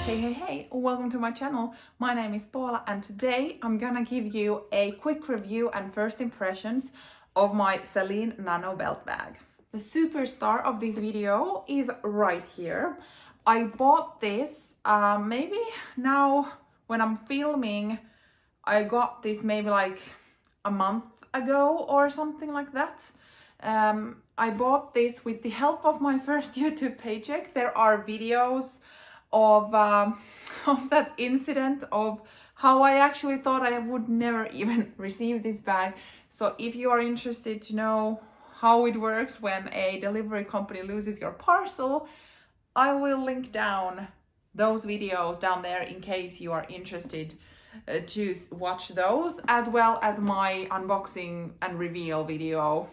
Hey, welcome to my channel. My name is Paula and today I'm gonna give you a quick review and first impressions of my Celine Nano Belt Bag. The superstar of this video is right here. I bought this maybe now when I'm filming. I got this maybe like a month ago or something like that. I bought this with the help of my first YouTube paycheck. There are videos of that incident of how I actually thought I would never even receive this bag. So if you are interested to know how it works when a delivery company loses your parcel, I will link down those videos down there in case you are interested to watch those, as well as my unboxing and reveal video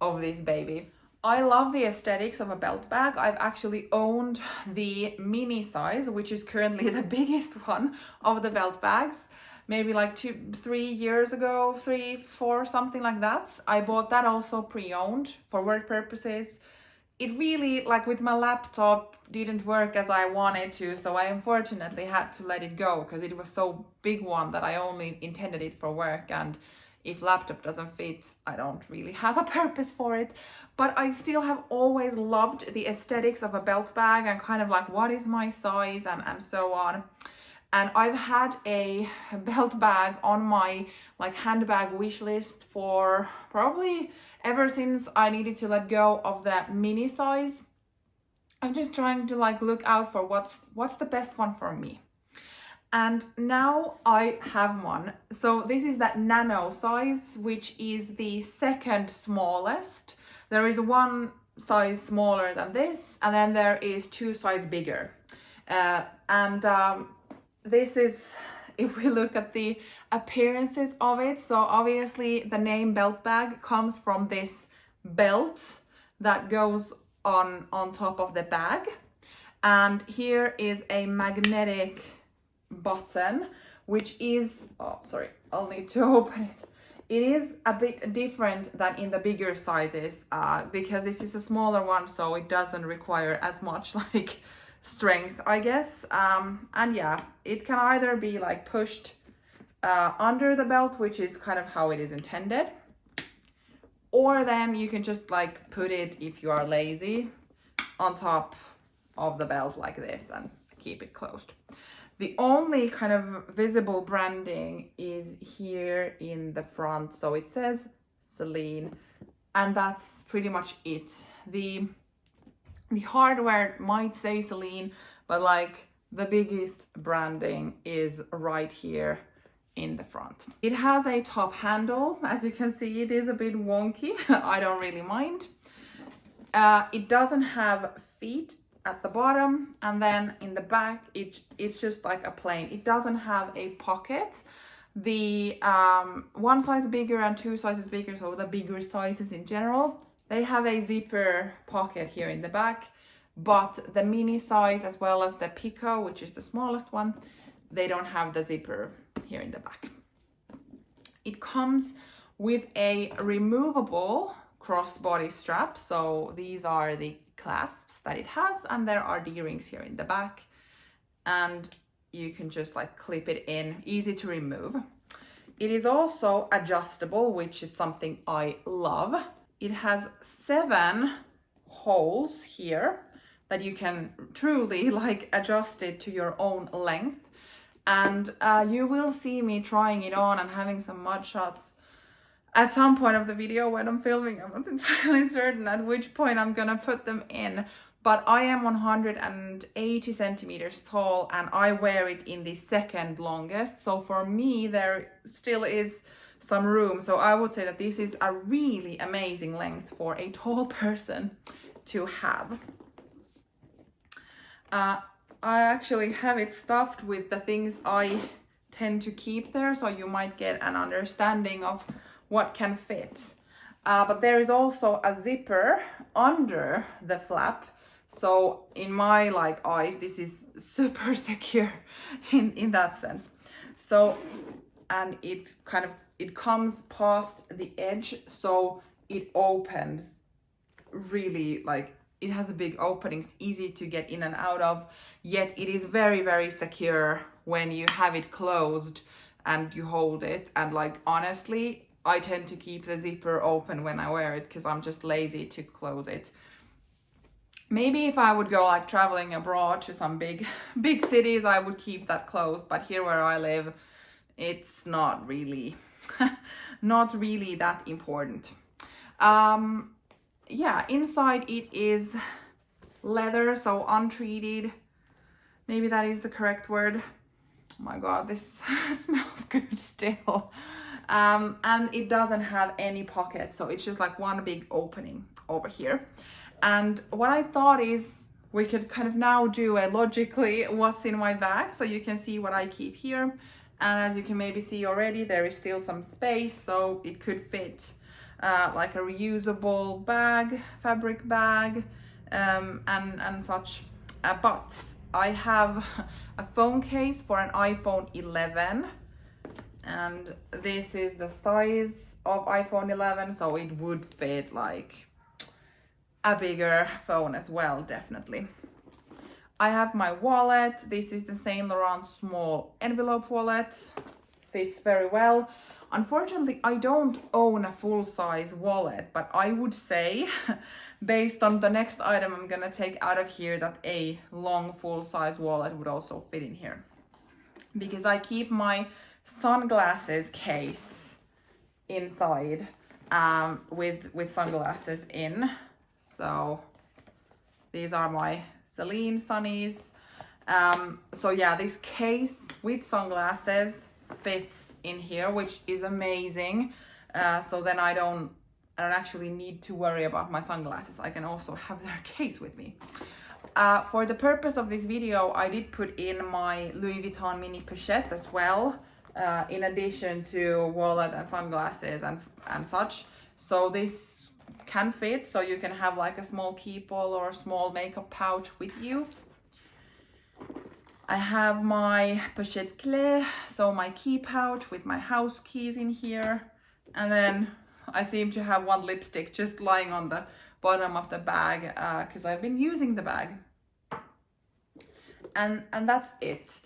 of this baby. I love the aesthetics of a belt bag. I've actually owned the mini size, which is currently the biggest one of the belt bags. Maybe like 3 years ago, 3, 4, something like that. I bought that also pre-owned for work purposes. It really, like with my laptop, didn't work as I wanted to, so I unfortunately had to let it go because it was so big one that I only intended it for work, and if laptop doesn't fit, I don't really have a purpose for it. But I still have always loved the aesthetics of a belt bag and kind of like what is my size and so on. And I've had a belt bag on my like handbag wish list for probably ever since I needed to let go of the mini size. I'm just trying to like look out for what's the best one for me. And now I have one. So this is that nano size, which is the second smallest. There is one size smaller than this, and then there is 2 sizes bigger. This is, if we look at the appearances of it, so obviously the name belt bag comes from this belt that goes on top of the bag. And here is a magnetic button, which is, oh sorry, I'll need to open it. It is a bit different than in the bigger sizes because this is a smaller one, so it doesn't require as much like strength, I guess. And yeah, it can either be like pushed under the belt, which is kind of how it is intended, or then you can just like put it, if you are lazy, on top of the belt like this and keep it closed. The only kind of visible branding is here in the front. So it says Celine, and that's pretty much it. The hardware might say Celine, but like the biggest branding is right here in the front. It has a top handle. As you can see, it is a bit wonky. I don't really mind. It doesn't have feet at the bottom, and then in the back it's just like a plain. It doesn't have a pocket. The 1 size bigger and 2 sizes bigger, so the bigger sizes in general, they have a zipper pocket here in the back, but the mini size as well as the Pico, which is the smallest one, they don't have the zipper here in the back. It comes with a removable crossbody strap, so these are the clasps that it has, and there are D-rings here in the back, and you can just like clip it in, easy to remove. It is also adjustable, which is something I love. It has 7 holes here that you can truly like adjust it to your own length, and you will see me trying it on and having some mud shots at some point of the video when I'm filming. I'm not entirely certain at which point I'm gonna put them in, but I am 180 centimeters tall and I wear it in the second longest. So for me, there still is some room. So I would say that this is a really amazing length for a tall person to have. I actually have it stuffed with the things I tend to keep there, so you might get an understanding of what can fit. But there is also a zipper under the flap, so in my like eyes this is super secure in that sense. So, and it comes past the edge, so it opens really like it has a big opening, it's easy to get in and out of, yet it is very, very secure when you have it closed and you hold it. And like, honestly, I tend to keep the zipper open when I wear it because I'm just lazy to close it. Maybe if I would go like traveling abroad to some big cities, I would keep that closed. But here where I live, it's not really, not really that important. Yeah, inside it is leather, so untreated. Maybe that is the correct word. Oh my God, this smells good still. And it doesn't have any pockets, so it's just like one big opening over here. And what I thought is we could kind of now do a logically what's in my bag, so you can see what I keep here. And as you can maybe see already, there is still some space, so it could fit like a reusable bag, fabric bag, and such. But I have a phone case for an iPhone 11, and this is the size of iPhone 11, so it would fit like a bigger phone as well, definitely. I have my wallet. This is the Saint Laurent small envelope wallet. Fits very well. Unfortunately, I don't own a full-size wallet, but I would say, based on the next item I'm gonna take out of here, that a long full-size wallet would also fit in here. Because I keep my sunglasses case inside with sunglasses in. So these are my Celine Sunnies. So yeah, this case with sunglasses fits in here, which is amazing. So then I don't actually need to worry about my sunglasses. I can also have their case with me. For the purpose of this video, I did put in my Louis Vuitton mini pochette as well, in addition to wallet and sunglasses and such. So this can fit, so you can have like a small keypole or a small makeup pouch with you. I have my pochette clé, so my key pouch with my house keys in here. And then I seem to have one lipstick just lying on the bottom of the bag because I've been using the bag. And that's it.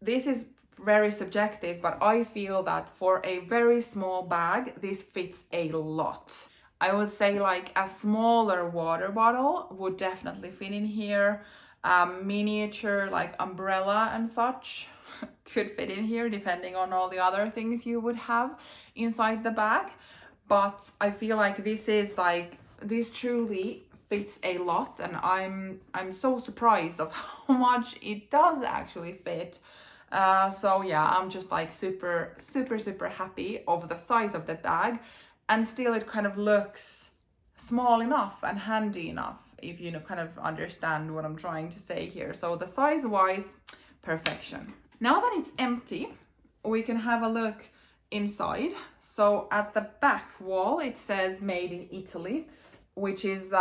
This is very subjective, but I feel that for a very small bag, this fits a lot. I would say like a smaller water bottle would definitely fit in here. Miniature like umbrella and such could fit in here, depending on all the other things you would have inside the bag. But I feel like this truly fits a lot, and I'm so surprised of how much it does actually fit. So yeah, I'm just like super happy of the size of the bag. And still it kind of looks small enough and handy enough, if you kind of understand what I'm trying to say here. So the size wise, perfection. Now that it's empty, we can have a look inside. So at the back wall, it says made in Italy, which is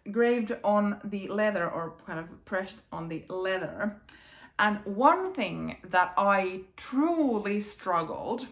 engraved on the leather, or kind of pressed on the leather. And one thing that I truly struggled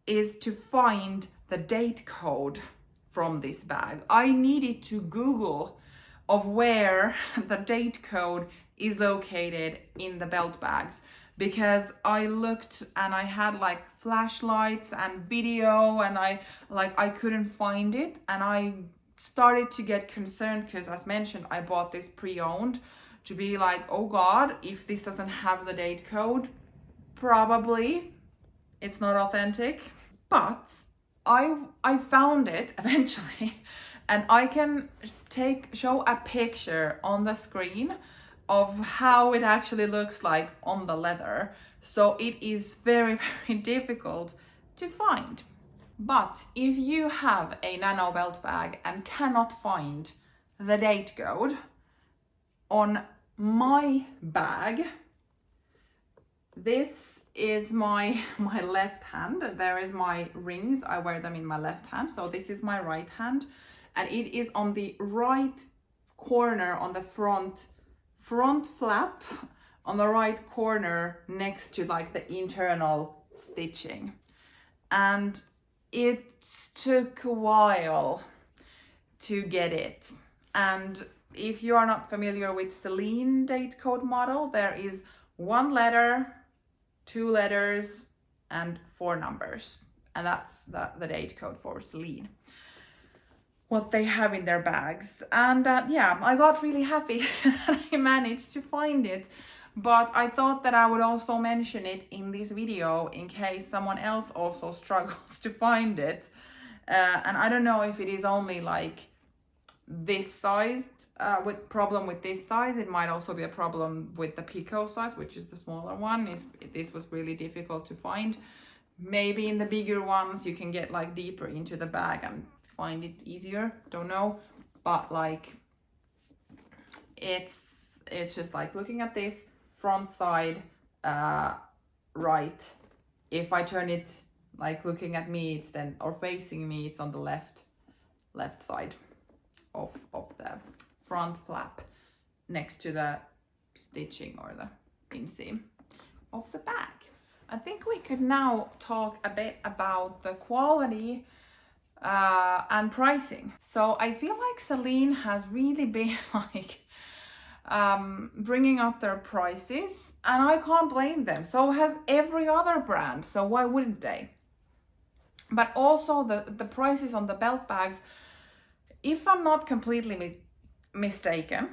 is to find the date code from this bag. I needed to Google of where the date code is located in the belt bags, because I looked and I had like flashlights and video, and I couldn't find it, and I started to get concerned because, as mentioned, I bought this pre-owned, to be like, oh God, if this doesn't have the date code, probably it's not authentic. But I found it eventually, and I can show a picture on the screen of how it actually looks like on the leather. So it is very difficult to find. But if you have a nano belt bag and cannot find the date code on my bag, this is my left hand. There is my rings. I wear them in my left hand. So this is my right hand, and it is on the right corner on the front flap on the right corner next to like the internal stitching. And it took a while to get it. And if you are not familiar with Celine date code model, there is 1 letter, 2 letters, and 4 numbers. And that's the date code for Celine, what they have in their bags. And yeah, I got really happy that I managed to find it. But I thought that I would also mention it in this video in case someone else also struggles to find it. And I don't know if it is only like this size, with problem with this size. It might also be a problem with the Pico size, which is the smaller one. This was really difficult to find. Maybe in the bigger ones you can get like deeper into the bag and find it easier, don't know. But like it's just like looking at this front side, right. If I turn it like looking at me, it's then, or facing me, it's on the left side of the front flap next to the stitching or the inseam of the bag. I think we could now talk a bit about the quality and pricing. So I feel like Celine has really been like bringing up their prices, and I can't blame them. So has every other brand, so why wouldn't they? But also the prices on the belt bags, if I'm not completely mistaken,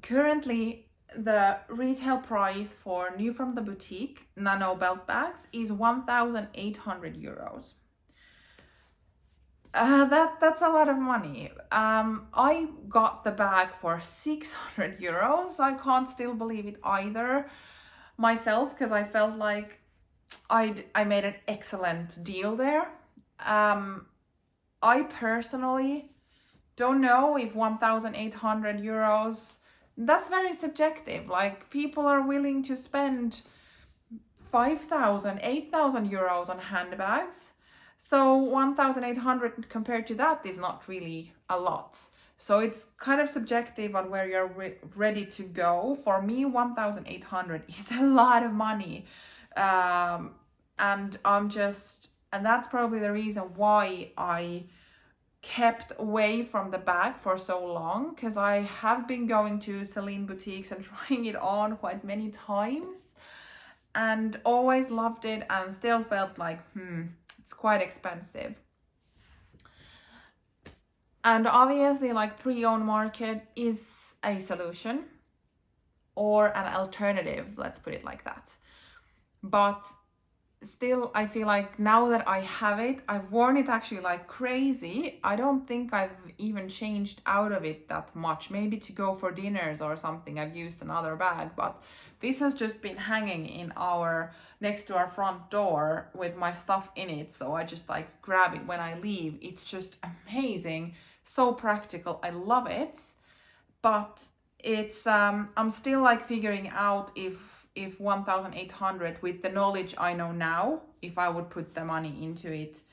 currently the retail price for new from the boutique Nano Belt Bags is 1,800 euros. That's a lot of money. I got the bag for 600 euros. I can't still believe it either myself, because I felt like I made an excellent deal there. I personally don't know if 1,800 euros, that's very subjective. Like, people are willing to spend 5,000, 8,000 euros on handbags. So 1,800 compared to that is not really a lot. So it's kind of subjective on where you're ready to go. For me, 1,800 is a lot of money. And that's probably the reason why I kept away from the bag for so long, because I have been going to Celine boutiques and trying it on quite many times and always loved it, and still felt like, it's quite expensive. And obviously, like, pre-owned market is a solution or an alternative, let's put it like that. But still, I feel like now that I have it, I've worn it actually like crazy. I don't think I've even changed out of it that much. Maybe to go for dinners or something, I've used another bag, but this has just been hanging in next to our front door with my stuff in it. So I just like grab it when I leave. It's just amazing. So practical. I love it. But it's, I'm still like figuring out if 1,800, with the knowledge I know now, if I would put the money into it,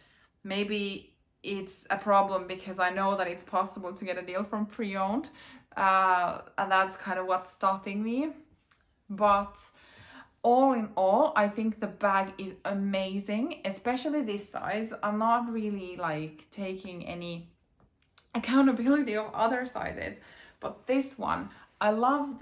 maybe it's a problem, because I know that it's possible to get a deal from pre-owned, and that's kind of what's stopping me. But all in all, I think the bag is amazing, especially this size. I'm not really like taking any accountability of other sizes, but this one, I love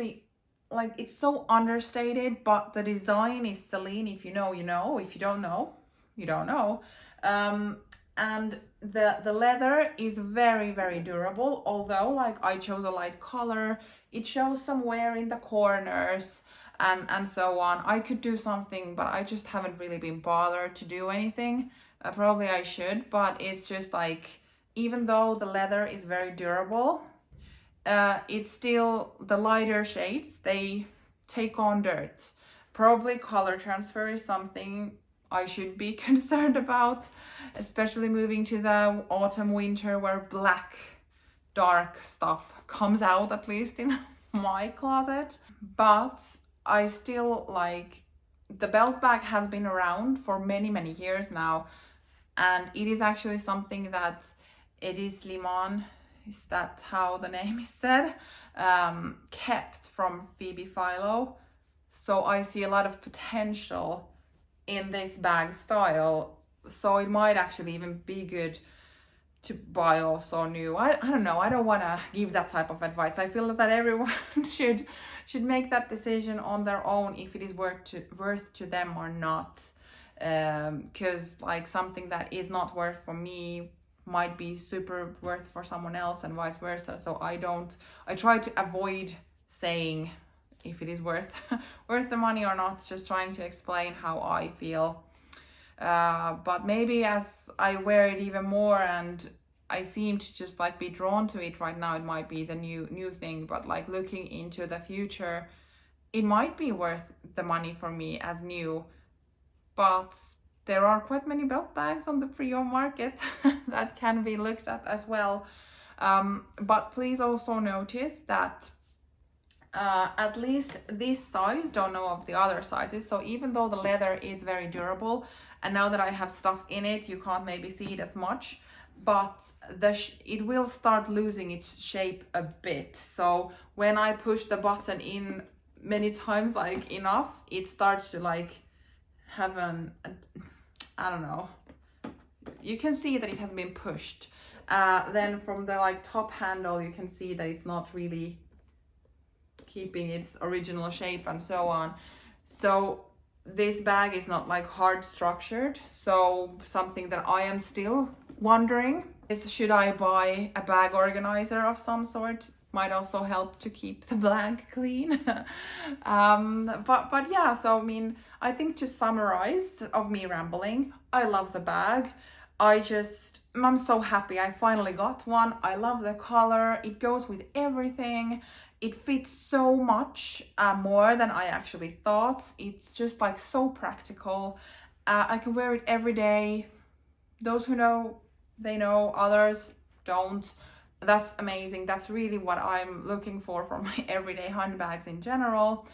like, it's so understated, but the design is Celine. If you know, you know. If you don't know, you don't know. And the leather is very, very durable. Although, like, I chose a light color, it shows some wear in the corners and so on. I could do something, but I just haven't really been bothered to do anything. Probably I should, but it's just like, even though the leather is very durable, it's still, the lighter shades, they take on dirt. Probably color transfer is something I should be concerned about, especially moving to the autumn winter, where black dark stuff comes out, at least in my closet. But I still like, the belt bag has been around for many years now, and it is actually something that Eddie Slimane, is that how the name is said, kept from Phoebe Philo. So I see a lot of potential in this bag style. So it might actually even be good to buy also new. I don't know, I don't want to give that type of advice. I feel that everyone should make that decision on their own if it is worth to them or not, because like something that is not worth for me might be super worth for someone else and vice versa. So I try to avoid saying if it is worth worth the money or not, just trying to explain how I feel. But maybe as I wear it even more and I seem to just like be drawn to it right now, it might be the new thing. But like looking into the future, it might be worth the money for me as new. But there are quite many belt bags on the pre-owned market that can be looked at as well. But please also notice that at least this size, don't know of the other sizes. So even though the leather is very durable, and now that I have stuff in it, you can't maybe see it as much, but it will start losing its shape a bit. So when I push the button in many times, like enough, it starts to like have I don't know, you can see that it has been pushed. Then from the like top handle, you can see that it's not really keeping its original shape and so on. So this bag is not like hard structured. So something that I am still wondering is, should I buy a bag organizer of some sort? Might also help to keep the bag clean. But yeah, so I mean, I think to summarize of me rambling, I love the bag. I'm so happy I finally got one. I love the color. It goes with everything. It fits so much more than I actually thought. It's just like so practical. I can wear it every day. Those who know, they know. Others don't. That's amazing. That's really what I'm looking for my everyday handbags in general.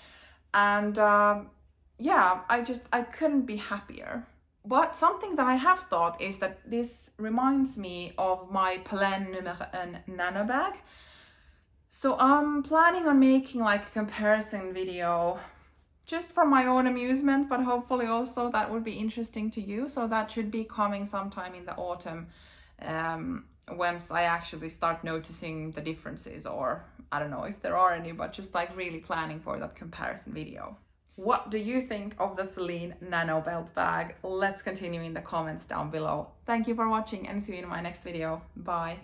And yeah, I couldn't be happier. But something that I have thought is that this reminds me of my Celine Nano bag. So I'm planning on making like a comparison video just for my own amusement, but hopefully also that would be interesting to you. So that should be coming sometime in the autumn, once I actually start noticing the differences, or I don't know if there are any, but just like really planning for that comparison video. What do you think of the Celine Nano Belt Bag? Let's continue in the comments down below. Thank you for watching and see you in my next video. Bye.